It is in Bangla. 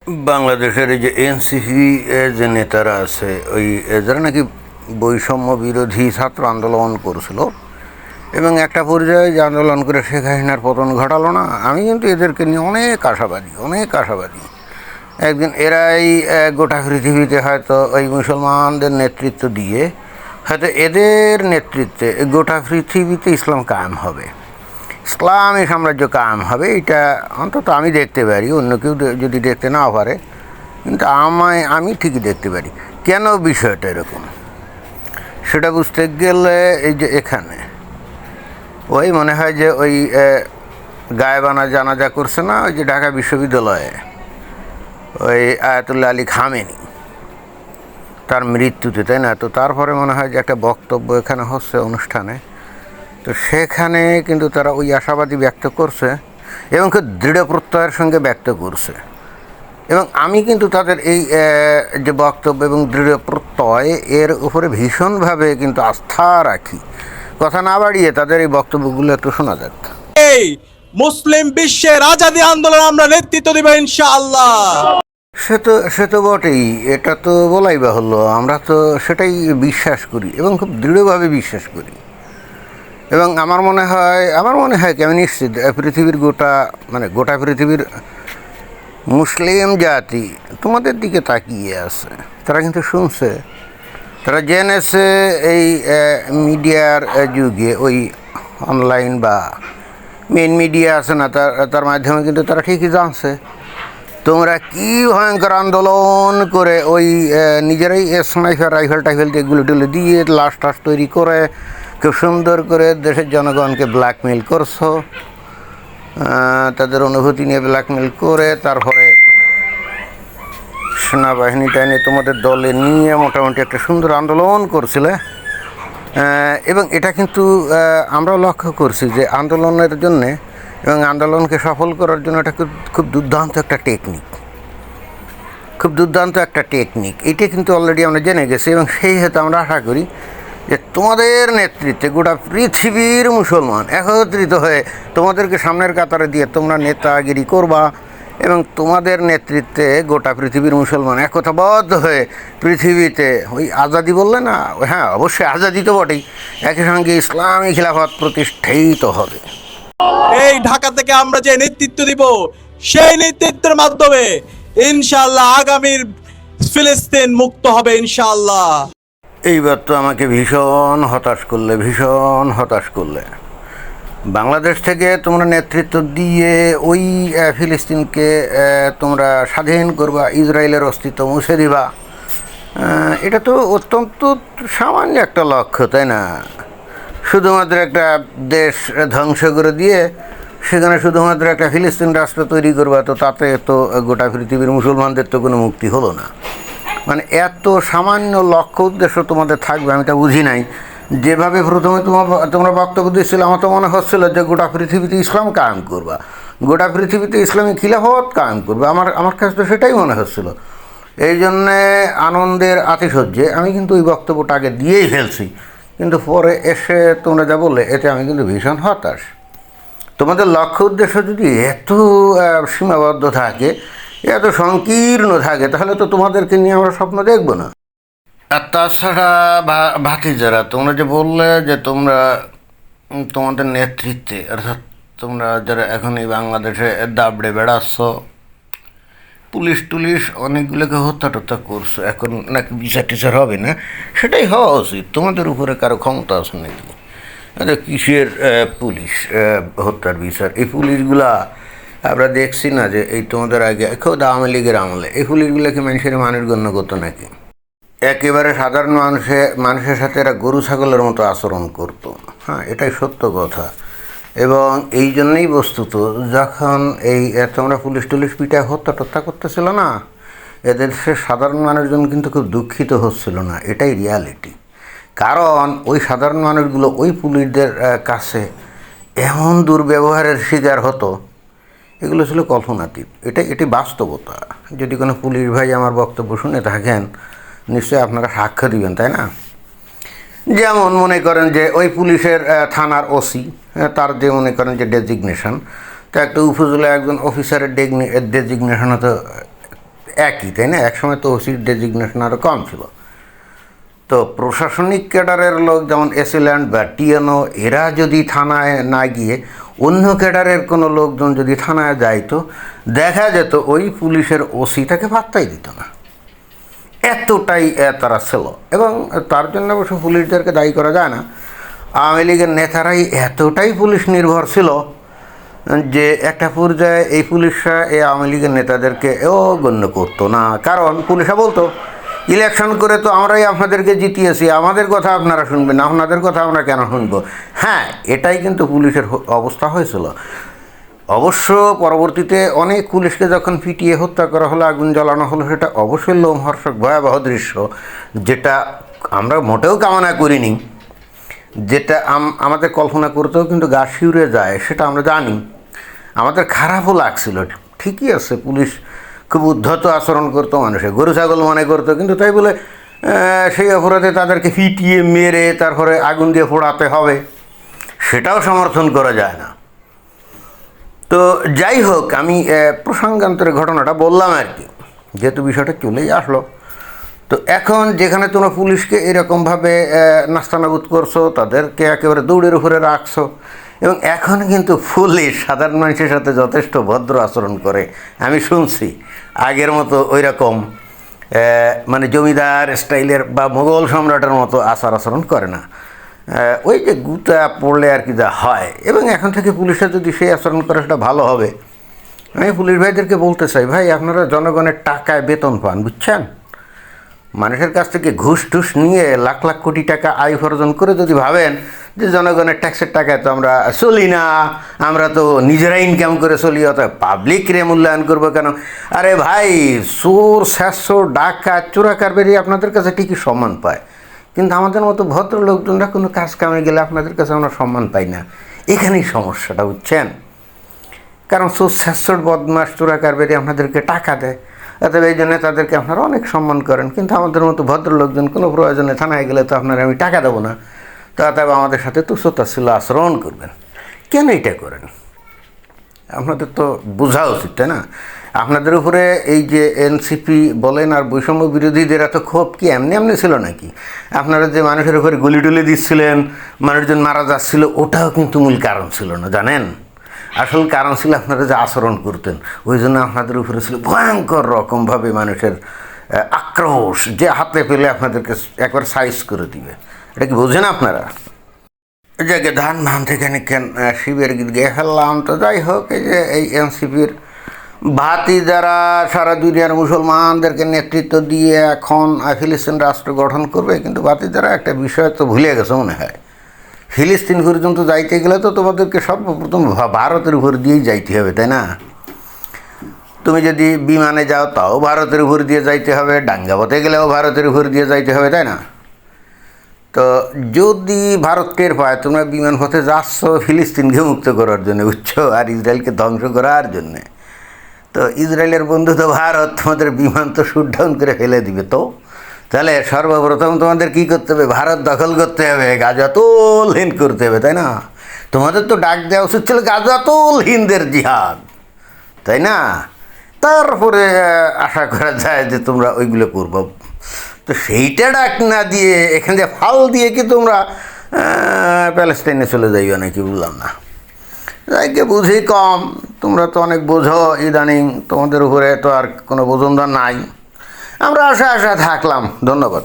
বাংলাদেশের এই যে এনসিপি যে নেতারা আছে, ওই যারা নাকি বৈষম্য বিরোধী ছাত্র আন্দোলন করছিল এবং একটা পর্যায়ে যে আন্দোলন করে শেখ হাসিনার পতন ঘটালো না, আমি কিন্তু এদেরকে নিয়ে অনেক আশাবাদী। একদিন এরাই গোটা পৃথিবীতে হয়তো ওই মুসলমানদের নেতৃত্ব দিয়ে হয়তো এদের নেতৃত্বে গোটা পৃথিবীতে ইসলাম কায়েম হবে, ইসলামী সাম্রাজ্য কায়েম হবে। এটা অন্তত আমি দেখতে পারি, অন্য কেউ যদি দেখতে নাও পারে, কিন্তু আমি ঠিকই দেখতে পারি। কেন বিষয়টা এরকম সেটা বুঝতে গেলে এই যে এখানে ওই মনে হয় যে ওই গায়েবানা জানাজা করছে না, ওই যে ঢাকা বিশ্ববিদ্যালয়ে ওই আয়াতুল্লাহ আলী খামেনি তার মৃত্যুতে, তাই না? তো তারপরে মনে হয় যে একটা বক্তব্য এখানে হচ্ছে অনুষ্ঠানে, তো সেখানে কিন্তু তারা ওই আশাবাদী ব্যক্ত করছে এবং খুব দৃঢ় প্রত্যয়ের সঙ্গে ব্যক্ত করছে। এবং আমি কিন্তু তাদের এই যে বক্তব্য এবং দৃঢ় প্রত্যয় এর উপরে ভীষণভাবে কিন্তু আস্থা রাখি। কথা না বাড়িয়ে তাদের এই বক্তব্যগুলো একটু শোনা যাক। এই মুসলিম বিশ্বের আজাদী আন্দোলন আমরা নেতৃত্ব দেব ইনশাআল্লাহ। সে তো বটেই, এটা তো বলাই বাহুল্য। আমরা তো সেটাই বিশ্বাস করি এবং খুব দৃঢ়ভাবে বিশ্বাস করি। এবং আমার মনে হয় কি, আমি নিশ্চিত পৃথিবীর গোটা পৃথিবীর মুসলিম জাতি তোমাদের দিকে তাকিয়ে আছে। তারা কিন্তু শুনছে, তারা জেনেছে এই মিডিয়ার যুগে, ওই অনলাইন বা মেন মিডিয়া আছে না, তার মাধ্যমে কিন্তু তারা ঠিকই জানছে তোমরা কী ভয়ঙ্কর আন্দোলন করে ওই নিজেরাই স্নাইপার রাইফেল টাইফেল এগুলো টেলে দিয়ে লাশ টাশ তৈরি করে খুব সুন্দর করে দেশের জনগণকে ব্ল্যাকমেল করছো, তাদের অনুভূতি নিয়ে ব্ল্যাকমেল করে তারপরে সেনাবাহিনীটা এনে তোমাদের দলে নিয়ে মোটামুটি একটা সুন্দর আন্দোলন করছিলে। এবং এটা কিন্তু আমরাও লক্ষ্য করছি যে আন্দোলনের জন্যে এবং আন্দোলনকে সফল করার জন্য এটা খুব দুর্দান্ত একটা টেকনিক। এটা কিন্তু অলরেডি আমরা জেনে গেছি এবং সেই হেতু আমরা আশা করি যে তোমাদের নেতৃত্বে গোটা পৃথিবীর মুসলমান একত্রিত হয়ে তোমাদেরকে সামনের কাতারে দিয়ে তোমরা নেতাগিরি করবা এবং তোমাদের নেতৃত্বে গোটা পৃথিবীর মুসলমান একতাবদ্ধ হয়ে পৃথিবীতে ওই আজাদি বললে না, হ্যাঁ অবশ্যই আজাদি তো বটেই, একই সঙ্গে ইসলামী খিলাফত প্রতিষ্ঠিত হবে। এই ঢাকা থেকে আমরা যে নেতৃত্ব দিব, সেই নেতৃত্বের মাধ্যমে ইনশাআল্লাহ আগামীর ফিলিস্তিন মুক্ত হবে ইনশাআল্লাহ। এইবার তো আমাকে ভীষণ হতাশ করলে। বাংলাদেশ থেকে তোমরা নেতৃত্ব দিয়ে ওই ফিলিস্তিনকে তোমরা স্বাধীন করবা, ইসরায়েলের অস্তিত্ব মুছে দিবা। এটা তো অত্যন্ত সামান্য একটা লক্ষ্য, তাই না? শুধুমাত্র একটা দেশ ধ্বংস করে দিয়ে সেখানে শুধুমাত্র একটা ফিলিস্তিন রাষ্ট্র তৈরি করবা, তো তাতে তো গোটা পৃথিবীর মুসলমানদের তো কোনো মুক্তি হলো না। মানে এত সামান্য লক্ষ্য উদ্দেশ্য তোমাদের থাকবে, আমি তা বুঝি নাই। যেভাবে প্রথমে তোমরা বক্তব্য দিচ্ছিল, আমার তো মনে হচ্ছিল যে গোটা পৃথিবীতে ইসলাম কায়েম করবা, গোটা পৃথিবীতে ইসলামী খিলাফত কায়েম করবে। আমার কাছে তো সেটাই মনে হচ্ছিল। এই জন্যে আনন্দের আতিশয্যে আমি কিন্তু ওই বক্তব্যটা আগে দিয়েই ফেলছি, কিন্তু পরে এসে তোমরা যা বললে এতে আমি কিন্তু ভীষণ হতাশ। তোমাদের লক্ষ্য উদ্দেশ্য যদি এত সীমাবদ্ধ থাকে, এত সংকীর্ণ থাকে, তাহলে তো তোমাদেরকে নিয়ে আমরা স্বপ্ন দেখব না। আর তাছাড়া ভাতিজারা, তোমরা যে বললে যে তোমরা তোমাদের নেতৃত্বে, অর্থাৎ তোমরা যারা এখন এই বাংলাদেশে দাবড়ে বেড়াচ্ছ, পুলিশ অনেকগুলোকে হত্যা করছো, এখন নাকি বিচার টিচার হবে না, সেটাই হওয়া উচিত। তোমাদের উপরে কারো ক্ষমতা আছে নাকি? আরে কিসের পুলিশ হত্যার বিচার? এই পুলিশগুলা আমরা দেখছি না যে এই তোমাদের আগে খোদ আওয়ামী লীগের আমলে এই পুলিশগুলোকে মানুষ গণ্য করতো নাকি? একেবারে সাধারণ মানুষের সাথে এরা গরু ছাগলের মতো আচরণ করতো। হ্যাঁ, এটাই সত্য কথা। এবং এই জন্যই বস্তুত যখন এই তোমরা পুলিশ পিটায় হত্যা করতেছিল না, এদের সে সাধারণ মানুষজন কিন্তু খুব দুঃখিত হচ্ছিল না, এটাই রিয়ালিটি। কারণ ওই সাধারণ মানুষগুলো ওই পুলিশদের কাছে এমন দুর্ব্যবহারের শিকার হতো, এগুলো ছিল কল্পনাতীত। এটি বাস্তবতা। যদি কোনো পুলিশ ভাই আমার বক্তব্য শুনে থাকেন, নিশ্চয়ই আপনারা সাক্ষ্য দিবেন, তাই না? যেমন মনে করেন যে ওই পুলিশের থানার ওসি, তার যে মনে করেন যে ডেজিগনেশন, তো একটা উপজেলা একজন অফিসারের ডেজিগনেশন হতো একই, তাই না? একসময় তো ওসির ডেজিগনেশন আরও কম ছিল। তো প্রশাসনিক ক্যাডারের লোক যেমন এসিল্যান্ড বা টিএনও এরা যদি থানায় না গিয়ে অন্য ক্যাডারের কোনো লোকজন যদি থানায় যাইতো, দেখা যেত ওই পুলিশের ওসি তাকে পাত্তাই দিত না, এতটাই তারা ছিল। এবং তার জন্য অবশ্য পুলিশদেরকে দায়ী করা যায় না। আওয়ামী লীগের নেতারাই এতটাই পুলিশ নির্ভর ছিল যে একটা পর্যায়ে এই পুলিশরা এই আওয়ামী লীগের নেতাদেরকে গণ্য করতো না। কারণ পুলিশরা বলতো, ইলেকশন করে তো আমরাই আপনাদেরকে জিতিয়েছি, আমাদের কথা আপনারা শুনবেন, আপনাদের কথা আমরা কেন শুনবো? হ্যাঁ, এটাই কিন্তু পুলিশের অবস্থা হয়েছিল। অবশ্য পরবর্তীতে অনেক পুলিশকে যখন পিটিয়ে হত্যা করা হলো, আগুন জ্বালানো হলো, সেটা অবশ্যই লোমহর্ষক ভয়াবহ দৃশ্য, যেটা আমরা মোটেও কামনা করিনি, যেটা আমাদের কল্পনা করতেও কিন্তু গা শিউরে যায়, সেটা আমরা জানি। আমাদের খারাপও লাগছিল। ঠিকই আছে, পুলিশ খুব উদ্ধত আচরণ করতো, মানুষে গরু ছাগল মনে করতো, কিন্তু তাই বলে সেই অপরাধে তাদেরকে পিটিয়ে মেরে তারপরে আগুন দিয়ে পোড়াতে হবে, সেটাও সমর্থন করা যায় না। তো যাই হোক, আমি প্রসঙ্গান্তরে ঘটনাটা বললাম আর কি, যেহেতু বিষয়টা চলেই আসলো। তো এখন যেখানে তোমরা পুলিশকে এরকমভাবে নাস্তানাবুদ করছো, তাদেরকে একেবারে দৌড়ের উপরে রাখছো, এবং এখন কিন্তু পুলিশ সাধারণ মানুষের সাথে যথেষ্ট ভদ্র আচরণ করে। আমি শুনছি আগের মতো ওই রকম মানে জমিদার স্টাইলের বা মোগল সম্রাটের মতো আচার আচরণ করে না। ওই যে গুতা পড়লে আর কি যা হয়, এবং এখন থেকে পুলিশরা যদি সেই আচরণ করে সেটা ভালো হবে। আমি পুলিশ ভাইদেরকে বলতে চাই, ভাই আপনারা জনগণের টাকায় বেতন পান, বুঝছেন? মানুষের কাছ থেকে ঘুষ টুস নিয়ে লাখ লাখ কোটি টাকা আয় উপার্জন করে যদি ভাবেন যে জনগণের ট্যাক্সের টাকায় তো আমরা চলি না, আমরা তো নিজেরা ইনকাম করে চলি, অর্থাৎ পাবলিকরে মূল্যায়ন করবো কেন? আরে ভাই, চোর শেষর ডাকাত চোরা কারবারি আপনাদের কাছে ঠিকই সম্মান পায়, কিন্তু আমাদের মতো ভদ্র লোকজনরা কোনো কাজ কামে গেলে আপনাদের কাছে আমরা সম্মান পাই না। এখানেই সমস্যাটা, বুঝছেন? কারণ চোর শেষর বদমাস চোরা কারবারি আপনাদেরকে টাকা দেয়, অতএব এই জন্য তাদেরকে আপনারা অনেক সম্মান করেন, কিন্তু আমাদের মতো ভদ্র লোকজন কোনো প্রয়োজনে থানায় গেলে তো আপনারা আমি টাকা দেবো না, তো অতএব আমাদের সাথে তুচ্ছতাচ্ছিল্য আচরণ করবেন। কেন এটা করেন? আপনাদের তো বোঝা উচিত, তাই না? আপনাদের উপরে এই যে এনসিপি বলেন আর বৈষম্য বিরোধীদের এত ক্ষোভ কি এমনি এমনি ছিল নাকি? আপনারা যে মানুষের উপরে গুলি টুলি দিচ্ছিলেন, মানুষজন মারা যাচ্ছিল, ওটাও কিন্তু মূল কারণ ছিল না, জানেন? আসল কারণ ছিল আপনারা যে আচরণ করতেন, ওই জন্য আপনাদের উপরে ছিল ভয়ঙ্কর রকমভাবে মানুষের আক্রোশ, যে হাতে পেলে আপনাদেরকে একবার সাইজ করে দিবে। এটা কি বোঝেন আপনারা? জায়গায় ধান ভান থেকে কেন শিবের গীত গেয়ে ফেললাম। তো যাই হোক, এই যে এই এনসিপির ভাতি যারা সারা দুনিয়ার মুসলমানদেরকে নেতৃত্ব দিয়ে এখন ফিলিস্তিন রাষ্ট্র গঠন করবে, কিন্তু ভাতি যারা একটা বিষয় তো ভুলে গেছে মনে হয়। ফিলিস্তিন পর্যন্ত যাইতে গেলে তো তোমাদেরকে সর্বপ্রথম ভারতের উপর দিয়েই যাইতে হবে, তাই না? তুমি যদি বিমানে যাও তাও ভারতের উপর দিয়ে যাইতে হবে, ডাঙ্গাপথে গেলেও ভারতের উপর দিয়ে যাইতে হবে, তাই না? তো যদি ভারত টের পায় তোমরা বিমান পথে যাচ্ছ ফিলিস্তিনকে মুক্ত করার জন্য, বুঝছো, আর ইসরায়েলকে ধ্বংস করার জন্যে, তো ইসরায়েলের বন্ধু তো ভারত, তোমাদের বিমান তো শুট ডাউন করে ফেলে দিবে। তো তাহলে সর্বপ্রথম তোমাদের কী করতে হবে? ভারত দখল করতে হবে, গাজাতুলহীন করতে হবে, তাই না? তোমাদের তো ডাক দেওয়া উচিত ছিল গাজাতুলহীনদের জিহাদ, তাই না? তারপরে আশা করা যায় যে তোমরা ওইগুলো করবো। তো সেইটা ডাক না দিয়ে এখান থেকে ফাল দিয়ে কি তোমরা প্যালেস্টাইনে চলে যাইবে নাকি? বুঝলাম না। যাইকে বুঝি কম, তোমরা তো অনেক বোঝো ইদানিং, তোমাদের উপরে তো আর কোনো বোঝনদার নাই। আমরা আশা থাকলাম। ধন্যবাদ।